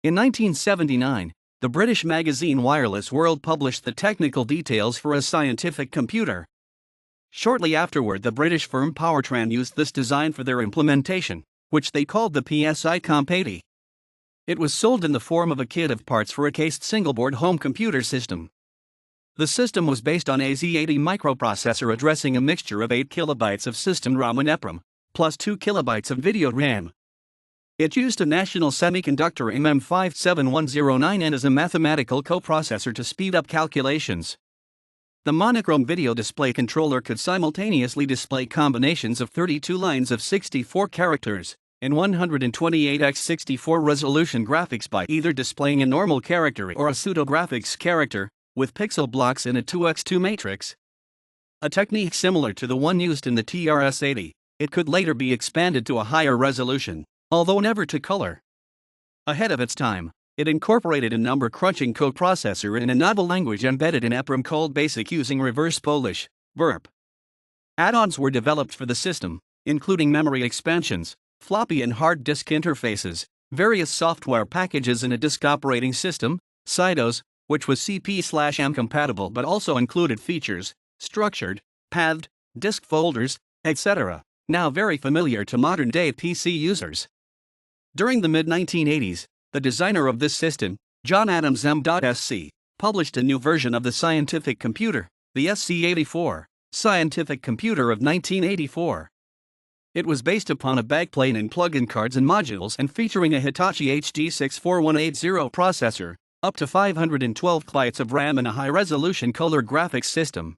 In 1979, the British magazine Wireless World published the technical details for a scientific computer. Shortly afterward, the British firm Powertran used this design for their implementation, which they called the Psi Comp 80. It was sold in the form of a kit of parts for a cased single-board home computer system. The system was based on a Z80 microprocessor addressing a mixture of 8 kilobytes of system RAM and EPROM, plus 2 kilobytes of video RAM. It used a National Semiconductor MM57109N as a mathematical coprocessor to speed up calculations. The monochrome video display controller could simultaneously display combinations of 32 lines of 64 characters and 128x64 resolution graphics by either displaying a normal character or a pseudo graphics character, with pixel blocks in a 2x2 matrix. A technique similar to the one used in the TRS-80, it could later be expanded to a higher resolution, although never to color. Ahead of its time, it incorporated a number crunching coprocessor in a novel language embedded in EPROM called BASIC using reverse Polish, VERP. Add-ons were developed for the system, including memory expansions, floppy and hard disk interfaces, various software packages and a disk operating system, pseudos, which was CP/M compatible but also included features, structured, pathed, disk folders, etc., now very familiar to modern-day PC users. During the mid-1980s, the designer of this system, John Adams M.Sc., published a new version of the scientific computer, the SC-84, Scientific Computer of 1984. It was based upon a backplane and plug-in cards and modules and featuring a Hitachi HD64180 processor, up to 512 kilobytes of RAM and a high-resolution color graphics system.